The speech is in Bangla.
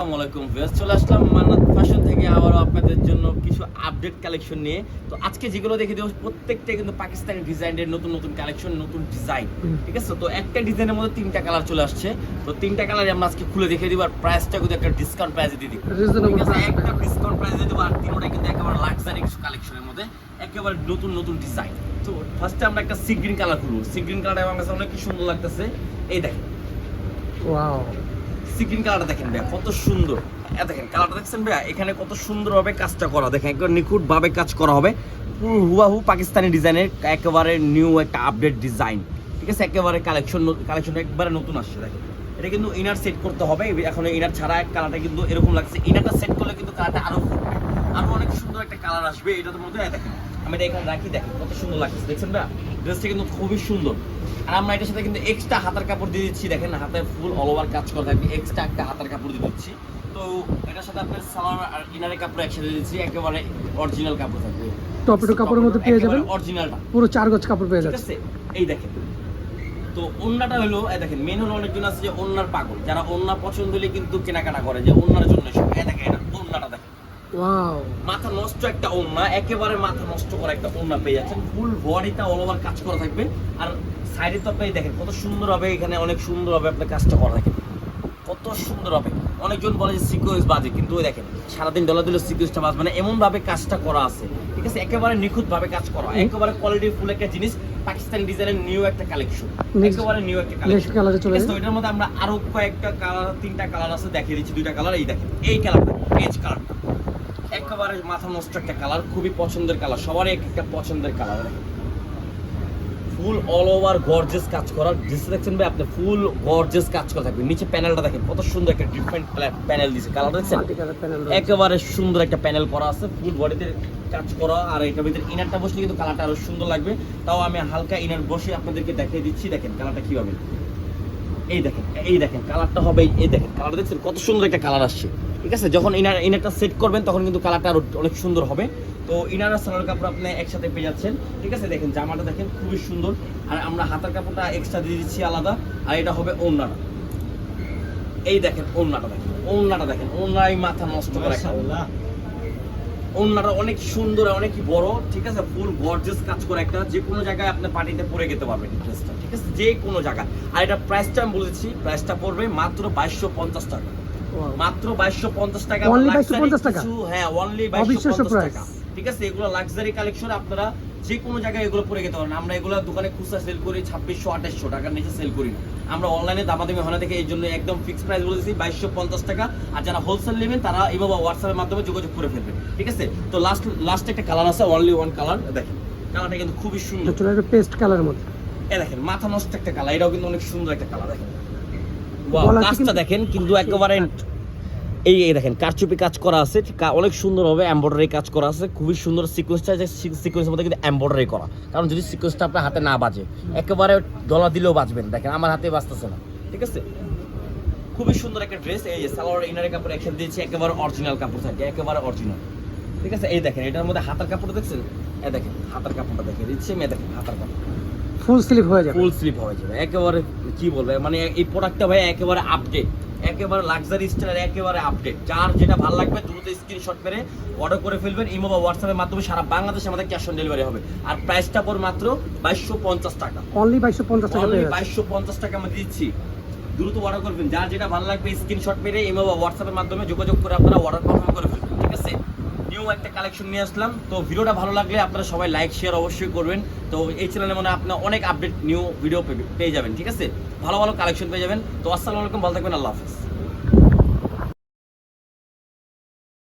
আসসালামু আলাইকুম ভিউয়ার্স, চলে আসলাম মান্নাত ফ্যাশন থেকে আবারও আপনাদের জন্য কিছু আপডেট কালেকশন নিয়ে। তো আজকে যেগুলো দেখে দেবো প্রত্যেকটা কিন্তু পাকিস্তানি ডিজাইনের নতুন নতুন কালেকশন, নতুন ডিজাইন। ঠিক আছে, তো একটা ডিজাইনের মধ্যে তিনটা কালার চলে আসছে। তো তিনটা কালারই আমরা আজকে খুলে দেখে দিব, আর প্রাইসটা কিন্তু একটা ডিসকাউন্ট প্রাইসে দিয়ে দিব। ঠিক আছে, একটা ডিসকাউন্ট প্রাইসে দিয়ে দেবো, আর তিনটা কিন্তু একেবারে লাক্সারি কিছু কালেকশনের মধ্যে একেবারে নতুন নতুন ডিজাইন। তো ফার্স্টে আমরা একটা সি গ্রিন কালার খুলবো। সি গ্রিন কালারটা আমার কাছে অনেক সুন্দর লাগতেছে। এই দেখেন, ওয়াও, সিগ্রিন কালারটা দেখেন ভাইয়া কত সুন্দর। দেখেন কালারটা দেখছেন ভাইয়া, এখানে কত সুন্দরভাবে কাজটা করা, দেখেন একবার নিখুঁত ভাবে কাজ করা হবে, হুবাহু পাকিস্তানি ডিজাইনের একেবারে নিউ একটা আপডেট ডিজাইন। ঠিক আছে, একেবারে কালেকশন একবারে নতুন আসছে। দেখেন এটা কিন্তু ইনার সেট করতে হবে, এখন ইনার ছাড়া কালারটা কিন্তু এরকম লাগছে। ইনারটা সেট করলে কিন্তু কালারটা আরো অনেক সুন্দর একটা কালার আসবে এটার মধ্যে। দেখেন আমি এটা এখানে রাখি, দেখেন কত সুন্দর লাগছে। দেখছেন ভাইয়া, ড্রেসটা কিন্তু খুবই সুন্দর। আর আমরা এটার সাথে কিন্তু এক্সট্রা হাতার কাপড় দিয়ে দিচ্ছি। দেখেন হাতে ফুল অল ওভার কাজ করা থাকবে, এক্সট্রা একটা হাতার কাপড় দিয়ে দিচ্ছি। তো এটার সাথে আপনার সালোয়ার আর ইনারের কাপড় একসাথে দিচ্ছি, একেবারে অরিজিনাল কাপড় থাকবে। টপেটো কাপড়ের মধ্যে পেয়ে যাবেন অরিজিনালটা, পুরো 4 গজ কাপড় পেয়ে যাচ্ছে। ঠিক আছে, এই দেখেন। তো ওন্নাটা হলো দেখেন, মেন হলো অনেকজন আছে যে ওন্নার পাগল, যারা ওন্না পছন্দ হলে কিন্তু কেনাকাটা করে যে ওন্নার জন্য সব। দেখেন এটা ওন্নাটা দেখেন, ওয়াও, মাথা নষ্ট একটা ওন্না, একেবারে মাথা নষ্ট করা একটা ওন্না পেয়ে যাচ্ছেন। ফুল বডিটা অল ওভার কাজ করা থাকবে, আর সাইডে তো আপনি দেখেন কত সুন্দর হবে, এখানে অনেক সুন্দর হবে আপনার কাজটা করা থাকে, কত সুন্দর হবে। অনেকজন বলে যে সিকোয়েন্স বাজে, কিন্তু ওই দেখেন সারাদিন ডলার দিলে সিকোয়েন্সটা বাজবে না, এমন ভাবে কাজটা করা আছে। ঠিক আছে, একেবারে নিখুঁত ভাবে কাজ করা, একেবারে কোয়ালিটি ফুল একটা জিনিস, পাকিস্তানি ডিজাইনের নিউ একটা কালেকশন, একেবারে নিউ একটা কালেকশন। তো এটার মধ্যে আমরা আরো কয়েকটা কালার, তিনটা কালার আছে, দেখিয়ে দিচ্ছি দুইটা কালার। এই দেখেন এই কালারটা, পেজ কালারটা একেবারে মাথা নষ্ট একটা কালার, খুবই পছন্দের কালার, সবারই একটা পছন্দের কালার। ফুল অল ওভার গর্জিয়াস কাজ করা ড্রেস দেখছেন ভাই আপনি, ফুল গর্জিয়াস কাজ করা থাকবে। নিচে প্যানেলটা দেখেন কত সুন্দর একটা ডিফারেন্ট প্যানেল দিয়েছে, কালার দেখছেন একেবারে সুন্দর একটা প্যানেল করা আছে, ফুল বডিতে কাজ করা। আর এটার ভিতরে ইনারটা বসলে কিন্তু কালারটা আরো সুন্দর লাগবে। তাও আমি হালকা ইনার বসে আপনাদেরকে দেখিয়ে দিচ্ছি, দেখেন কালারটা কি হবে। এই দেখেন কালারটা হবে, এই দেখেন কালার দেখছেন কত সুন্দর একটা কালার আসছে। ঠিক আছে, যখন ইনারটা সেট করবেন তখন কিন্তু কালারটা আরো অনেক সুন্দর হবে। তো ইনার আর সালোয়ার কাপড় আপনি একসাথে পেয়ে যাচ্ছেন। ঠিক আছে, দেখেন জামাটা দেখেন খুবই সুন্দর, আর আমরা হাতার কাপড়টা এক্সট্রা দিয়ে দিচ্ছি আলাদা, আর এটা হবে ওড়নাটা। এই দেখেন ওড়নাটা দেখেন ওড়নাই মাথা নষ্ট করে একটা ওড়নাটা অনেক সুন্দর, অনেক বড়। ঠিক আছে, ফুল গর্জিয়াস কাজ করে একটা, যে কোনো জায়গায় আপনি পার্টিতে পরে যেতে পারবেন ড্রেসটা। ঠিক আছে, যে কোনো জায়গায়। আর এটা প্রাইসটা আমি বলেছি, প্রাইসটা পড়বে মাত্র 2250 টাকা, মাত্র 2250 টাকা। হ্যাঁ, অনলি 2250 টাকা। ঠিক আছে, এগুলো লাক্সারি কালেকশন, আপনারা যে কোনো জায়গায় এগুলো পরে যেতে পারেন। আমরা এগুলো দোকানে খুচরা সেল করি 2600-2800 টাকার নিচে সেল করি না, আমরা অনলাইনে দামাদামি হয় না থেকে এই জন্য একদম ফিক্সড প্রাইস বলেছি 2250 টাকা। আর যারা হোলসেল নেবেন তারা এইভাবে হোয়াটসঅ্যাপের মাধ্যমে যোগাযোগ করে ফেলবেন। ঠিক আছে, তো লাস্ট একটা কালার আছে, অনলি ওয়ান কালার। দেখেন কালারটা কিন্তু খুবই সুন্দর, পেস্ট কালারের মধ্যে। দেখেন মাথা নষ্ট একটা কালার, এটাও কিন্তু অনেক সুন্দর একটা কালার। দেখেন ওয়াও, কাজটা দেখেন কিন্তু একেবারে এই দেখেন কারচুপি কাজ করা আছে, অনেক সুন্দর হবে, এমব্রয়ডারি কাজ করা আছে, খুবই সুন্দর। সিকোয়েন্সটা সিকোয়েন্সের মধ্যে কিন্তু এমব্রয়ডারি করা, কারণ যদি সিকোয়েন্সটা আপনার হাতে না বাজে, একেবারে ডলার দিলেও বাজবেন। দেখেন আমার হাতে বাজতেছে না। ঠিক আছে, খুবই সুন্দর একটা ড্রেস। এই যে সালোয়ার ইনারের কাপড় একসাথে দিয়েছি, একেবারে অরিজিনাল কাপড় থাকে, একেবারে অরিজিনাল। ঠিক আছে, এই দেখেন এটার মধ্যে হাতার কাপড় দেখছেন, এই দেখেন হাতার কাপড়টা দেখে দিচ্ছি আমি। দেখেন হাতার কাপড় ফুল স্লিভ হয়ে যাবে, একেবারে কি বলবে, মানে এই প্রোডাক্টটা ভাই একেবারে আপডেট, একেবারে লাক্সারি স্টাইল, একেবারে আপডেট। যার যেটা ভালো লাগবে দ্রুত স্ক্রিনশট মেরে অর্ডার করে ফেলবেন। ইমো বা হোয়াটসঅ্যাপের মাধ্যমে সারা বাংলাদেশে আমাদের ক্যাশ অন ডেলিভারি হবে। আর প্রাইসটা পড়বে মাত্র 2250 টাকা, অনলি 2250 টাকা আমরা দিচ্ছি। দ্রুত অর্ডার করবেন, যার যেটা ভালো লাগবে স্ক্রিনশট মেরে ইমো বা হোয়াটসঅ্যাপের মাধ্যমে যোগাযোগ করে আপনারা অর্ডার কনফার্ম করে ফেলবেন। ঠিক আছে, নিউ একটা কালেকশন নিয়ে আসলাম। তো ভিডিওটা ভালো লাগলে আপনারা সবাই লাইক শেয়ার অবশ্যই করবেন। তো এই চ্যানেলে মানে আপনারা অনেক আপডেট নিউ ভিডিও পেয়ে যাবেন। ঠিক আছে, ভালো ভালো কালেকশন পেয়ে যাবেন। তো আসসালামু আলাইকুম, ভালো থাকবেন, আল্লাহ হাফেজ।